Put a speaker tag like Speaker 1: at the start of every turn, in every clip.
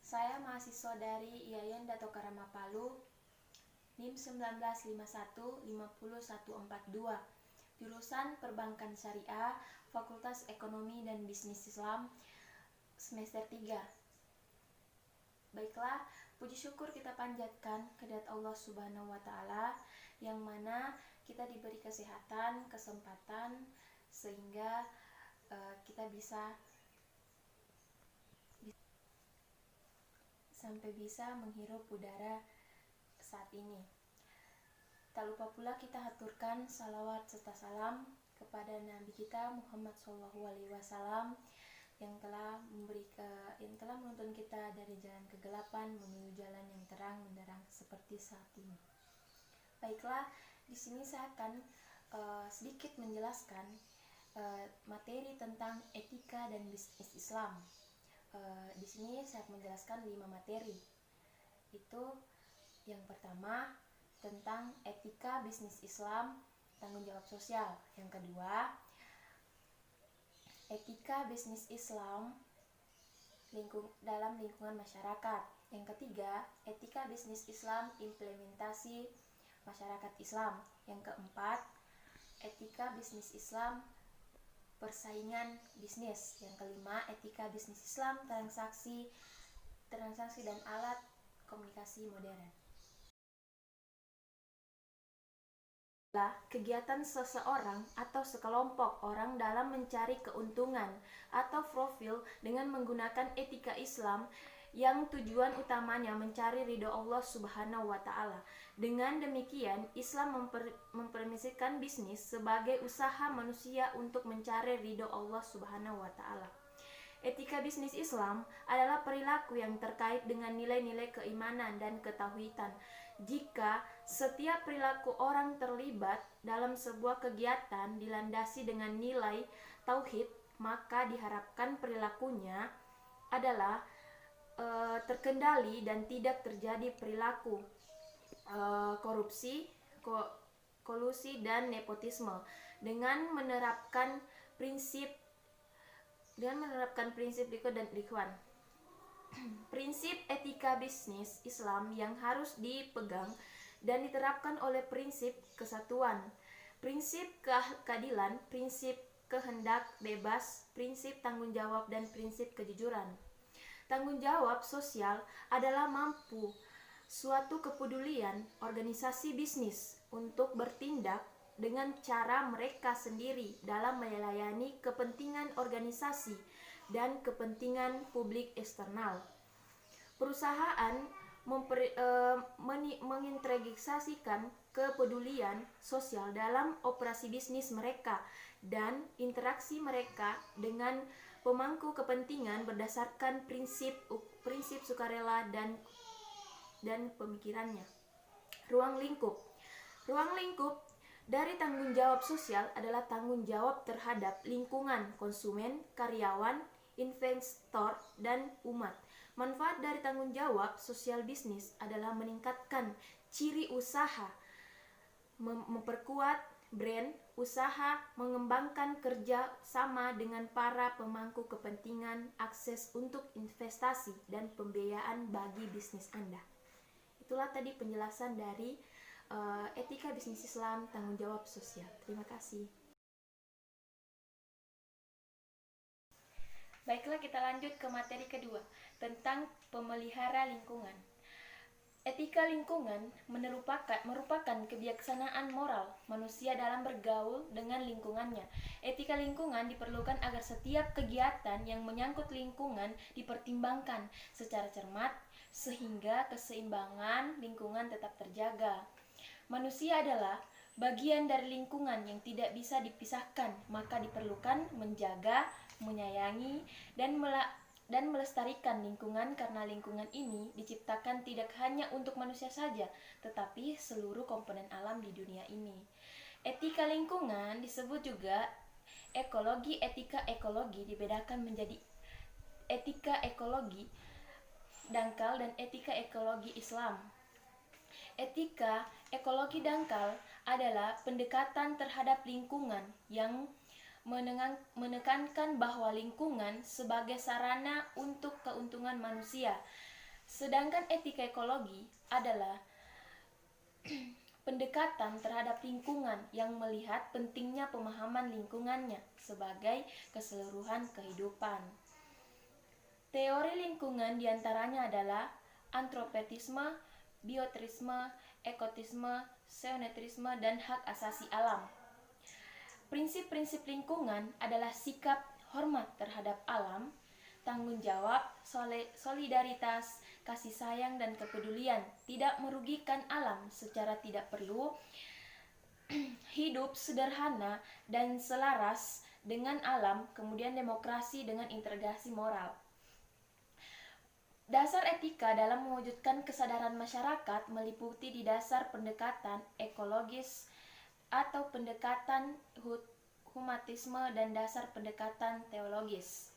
Speaker 1: Saya mahasiswa dari IAIN Dato Karama Palu, NIM 1951-50142, jurusan Perbankan Syariah, Fakultas Ekonomi dan Bisnis Islam, semester 3. Baiklah, puji syukur kita panjatkan kehadirat Allah Subhanahu wa Ta'ala, yang mana kita diberi kesehatan, kesempatan sehingga kita bisa menghirup udara saat ini. Tak lupa pula kita haturkan salawat serta salam kepada Nabi kita Muhammad SAW yang telah menuntun kita dari jalan kegelapan menuju jalan yang terang benderang seperti saat ini. Baiklah, di sini saya akan sedikit menjelaskan materi tentang etika dan bisnis Islam. Di sini saya menjelaskan 5 materi. Itu yang pertama tentang etika bisnis Islam, tanggung jawab sosial. Yang kedua, etika bisnis Islam dalam lingkungan masyarakat. Yang ketiga, etika bisnis Islam implementasi masyarakat Islam. Yang keempat, etika bisnis Islam persaingan bisnis. Yang kelima, etika bisnis Islam transaksi dan alat komunikasi modern. Kegiatan seseorang atau sekelompok orang dalam mencari keuntungan atau profil dengan menggunakan etika Islam yang tujuan utamanya mencari ridho Allah Subhanahu wa Ta'ala. Dengan demikian, Islam mempermisikan bisnis sebagai usaha manusia untuk mencari ridho Allah Subhanahu wa Ta'ala. Etika bisnis Islam adalah perilaku yang terkait dengan nilai-nilai keimanan dan ketauhidan. Jika setiap perilaku orang terlibat dalam sebuah kegiatan dilandasi dengan nilai tauhid, maka diharapkan perilakunya adalah terkendali dan tidak terjadi perilaku korupsi, kolusi dan nepotisme. Dengan menerapkan prinsip Diko dan Ikhwan. Prinsip etika bisnis Islam yang harus dipegang dan diterapkan oleh prinsip kesatuan, prinsip keadilan, prinsip kehendak bebas, prinsip tanggung jawab, dan prinsip kejujuran. Tanggung jawab sosial adalah mampu suatu kepedulian organisasi bisnis untuk bertindak dengan cara mereka sendiri dalam melayani kepentingan organisasi dan kepentingan publik eksternal. Perusahaan mengintegrasikan kepedulian sosial dalam operasi bisnis mereka dan interaksi mereka dengan pemangku kepentingan berdasarkan prinsip sukarela dan pemikirannya. Ruang lingkup dari tanggung jawab sosial adalah tanggung jawab terhadap lingkungan, konsumen, karyawan, investor, dan umat. Manfaat dari tanggung jawab sosial bisnis adalah meningkatkan ciri usaha, memperkuat brand usaha, mengembangkan kerja sama dengan para pemangku kepentingan, akses untuk investasi, dan pembiayaan bagi bisnis Anda. Itulah tadi penjelasan dari etika bisnis Islam, tanggung jawab sosial. Terima kasih. Baiklah, kita lanjut ke materi kedua tentang pemelihara lingkungan. Etika lingkungan merupakan kebijaksanaan moral manusia dalam bergaul dengan lingkungannya. Etika lingkungan diperlukan agar setiap kegiatan yang menyangkut lingkungan dipertimbangkan secara cermat sehingga keseimbangan lingkungan tetap terjaga. Manusia adalah bagian dari lingkungan yang tidak bisa dipisahkan, maka diperlukan menjaga, menyayangi, dan melestarikan lingkungan karena lingkungan ini diciptakan tidak hanya untuk manusia saja, tetapi seluruh komponen alam di dunia ini. Etika lingkungan disebut juga ekologi. Etika ekologi dibedakan menjadi etika ekologi dangkal dan etika ekologi Islam. Etika ekologi dangkal adalah pendekatan terhadap lingkungan yang menekankan bahwa lingkungan sebagai sarana untuk keuntungan manusia. Sedangkan etika ekologi adalah pendekatan terhadap lingkungan yang melihat pentingnya pemahaman lingkungannya sebagai keseluruhan kehidupan. Teori lingkungan diantaranya adalah antropetisme, biotrisme, ekotisme, seonetrisme, dan hak asasi alam. Prinsip-prinsip lingkungan adalah sikap hormat terhadap alam, tanggung jawab, solidaritas, kasih sayang, dan kepedulian, tidak merugikan alam secara tidak perlu, hidup sederhana dan selaras dengan alam, kemudian demokrasi dengan integrasi moral. Dasar etika dalam mewujudkan kesadaran masyarakat meliputi di dasar pendekatan ekologis atau pendekatan humanisme dan dasar pendekatan teologis.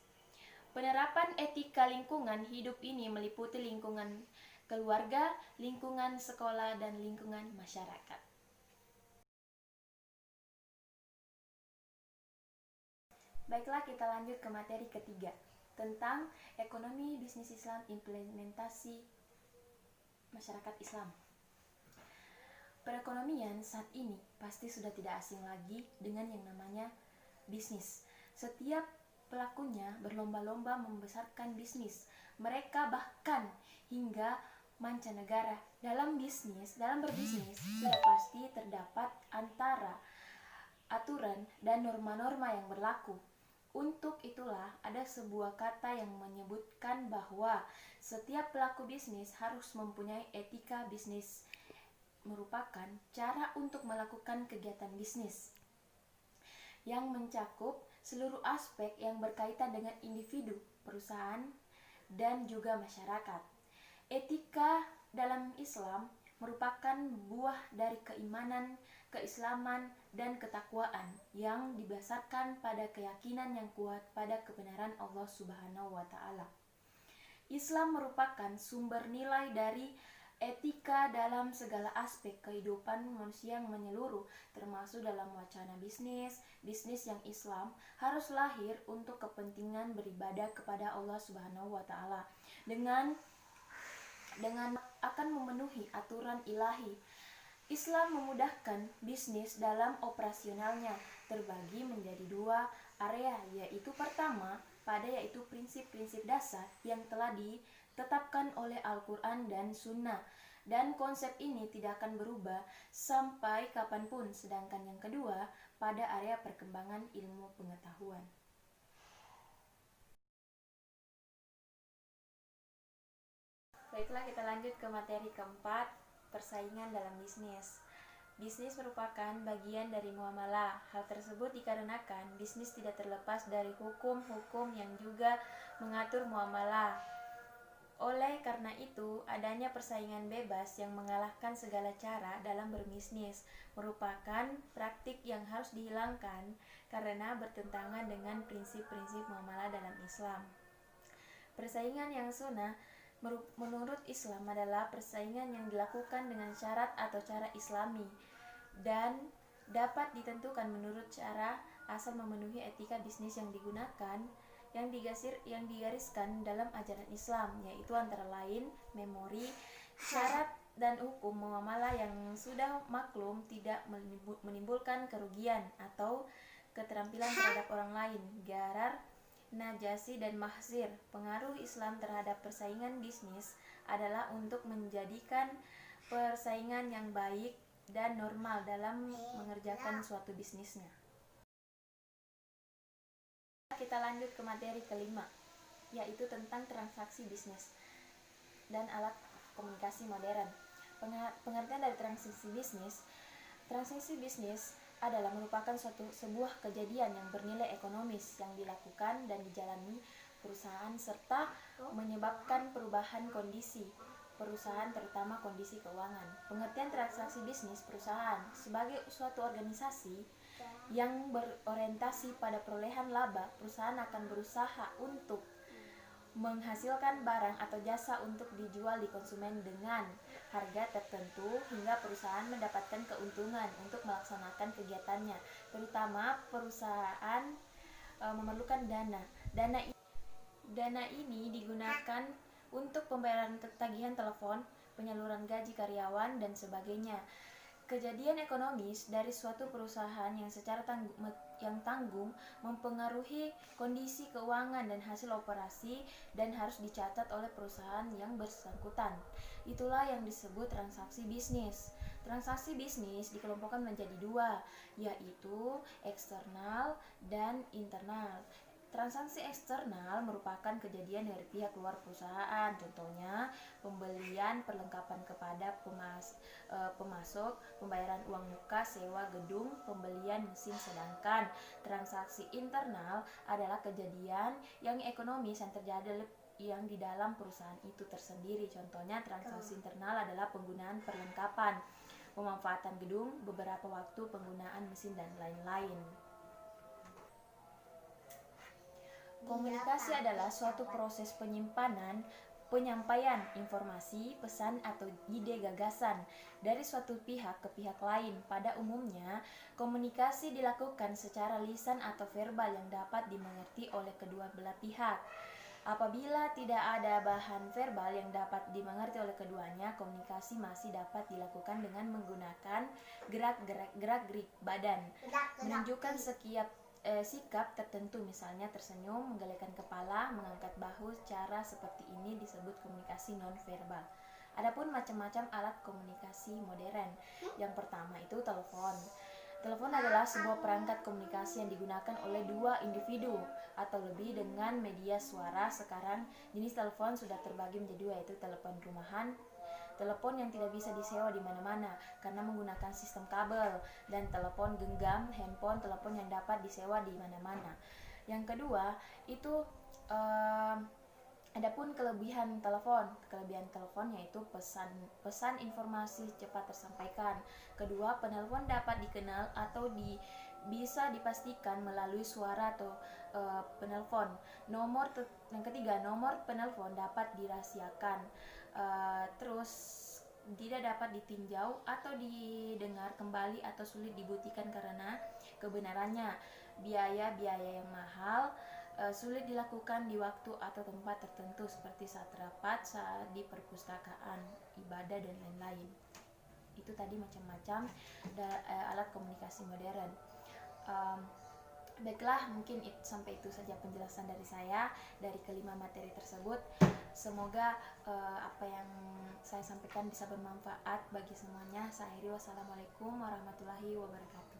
Speaker 1: Penerapan etika lingkungan hidup ini meliputi lingkungan keluarga, lingkungan sekolah, dan lingkungan masyarakat. Baiklah, kita lanjut ke materi ketiga tentang ekonomi bisnis Islam, implementasi masyarakat Islam. Perekonomian saat ini pasti sudah tidak asing lagi dengan yang namanya bisnis. Setiap pelakunya berlomba-lomba membesarkan bisnis. Mereka bahkan hingga mancanegara. Dalam berbisnis sudah pasti terdapat antara aturan dan norma-norma yang berlaku. Untuk itulah ada sebuah kata yang menyebutkan bahwa setiap pelaku bisnis harus mempunyai etika bisnis, merupakan cara untuk melakukan kegiatan bisnis yang mencakup seluruh aspek yang berkaitan dengan individu, perusahaan, dan juga masyarakat. Etika dalam Islam merupakan buah dari keimanan, keislaman, dan ketakwaan yang didasarkan pada keyakinan yang kuat pada kebenaran Allah Subhanahu wa Ta'ala. Islam merupakan sumber nilai dari etika dalam segala aspek kehidupan manusia yang menyeluruh, termasuk dalam wacana bisnis. Bisnis yang Islam harus lahir untuk kepentingan beribadah kepada Allah Subhanahu wa Ta'ala dengan akan memenuhi aturan ilahi. Islam memudahkan bisnis dalam operasionalnya, terbagi menjadi dua area, yaitu pertama, yaitu prinsip-prinsip dasar yang telah ditetapkan oleh Al-Quran dan Sunnah, dan konsep ini tidak akan berubah sampai kapanpun. Sedangkan yang kedua, pada area perkembangan ilmu pengetahuan. Baiklah, kita lanjut ke materi keempat, persaingan dalam bisnis. Bisnis merupakan bagian dari muamalah. Hal tersebut dikarenakan bisnis tidak terlepas dari hukum-hukum yang juga mengatur muamalah. Oleh karena itu, adanya persaingan bebas yang mengalahkan segala cara dalam berbisnis merupakan praktik yang harus dihilangkan karena bertentangan dengan prinsip-prinsip muamalah dalam Islam. Persaingan yang sunnah menurut Islam adalah persaingan yang dilakukan dengan syarat atau cara Islami dan dapat ditentukan menurut cara asal memenuhi etika bisnis yang digunakan yang digariskan dalam ajaran Islam, yaitu antara lain memori, syarat, dan hukum muamalah yang sudah maklum tidak menimbulkan kerugian atau keterampilan terhadap orang lain, gharar, najasi, dan mahzir. Pengaruh Islam terhadap persaingan bisnis adalah untuk menjadikan persaingan yang baik dan normal dalam mengerjakan suatu bisnisnya. Kita lanjut ke materi kelima, yaitu tentang transaksi bisnis dan alat komunikasi modern. Pengertian dari transaksi bisnis adalah merupakan sebuah kejadian yang bernilai ekonomis yang dilakukan dan dijalani perusahaan serta menyebabkan perubahan kondisi perusahaan, terutama kondisi keuangan. Pengertian transaksi bisnis perusahaan sebagai suatu organisasi yang berorientasi pada perolehan laba. Perusahaan akan berusaha untuk menghasilkan barang atau jasa untuk dijual di konsumen dengan harga tertentu hingga perusahaan mendapatkan keuntungan untuk melaksanakan kegiatannya. Terutama perusahaan memerlukan dana. Dana ini digunakan untuk pembayaran tagihan telepon, penyaluran gaji karyawan, dan sebagainya. Kejadian ekonomis dari suatu perusahaan yang secara tanggung mempengaruhi kondisi keuangan dan hasil operasi dan harus dicatat oleh perusahaan yang bersangkutan. Itulah yang disebut transaksi bisnis. Transaksi bisnis dikelompokkan menjadi dua, yaitu eksternal dan internal. Transaksi eksternal merupakan kejadian dari pihak luar perusahaan, contohnya pembelian perlengkapan kepada pemasok, pembayaran uang muka, sewa gedung, pembelian mesin. Sedangkan transaksi internal adalah kejadian yang ekonomis yang terjadi yang di dalam perusahaan itu tersendiri. Contohnya transaksi internal adalah penggunaan perlengkapan, pemanfaatan gedung, beberapa waktu penggunaan mesin, dan lain-lain. Komunikasi adalah suatu proses penyampaian informasi, pesan, atau ide gagasan dari suatu pihak ke pihak lain. Pada umumnya, komunikasi dilakukan secara lisan atau verbal yang dapat dimengerti oleh kedua belah pihak. Apabila tidak ada bahan verbal yang dapat dimengerti oleh keduanya, komunikasi masih dapat dilakukan dengan menggunakan gerak-gerik badan, menunjukkan sikap tertentu, misalnya tersenyum, menggelengkan kepala, mengangkat bahu. Cara seperti ini disebut komunikasi nonverbal. Adapun macam-macam alat komunikasi modern. Yang pertama itu telepon. Telepon adalah sebuah perangkat komunikasi yang digunakan oleh dua individu atau lebih dengan media suara. Sekarang jenis telepon sudah terbagi menjadi dua, yaitu telepon rumahan, telepon yang tidak bisa disewa di mana-mana karena menggunakan sistem kabel, dan telepon genggam, handphone, telepon yang dapat disewa di mana-mana. Yang kedua itu adapun kelebihan telepon yaitu pesan informasi cepat tersampaikan. Kedua, penelpon dapat dikenal atau bisa dipastikan melalui suara atau penelpon. Yang ketiga, nomor penelpon dapat dirahasiakan. Terus tidak dapat ditinjau atau didengar kembali atau sulit dibuktikan karena kebenarannya. Biaya yang mahal, sulit dilakukan di waktu atau tempat tertentu seperti saat rapat, saat di perpustakaan, ibadah, dan lain-lain. Itu tadi macam-macam alat komunikasi modern. Baiklah, mungkin sampai itu saja penjelasan dari saya dari kelima materi tersebut. Semoga apa yang saya sampaikan bisa bermanfaat bagi semuanya. Saya akhiri, wassalamualaikum warahmatullahi wabarakatuh.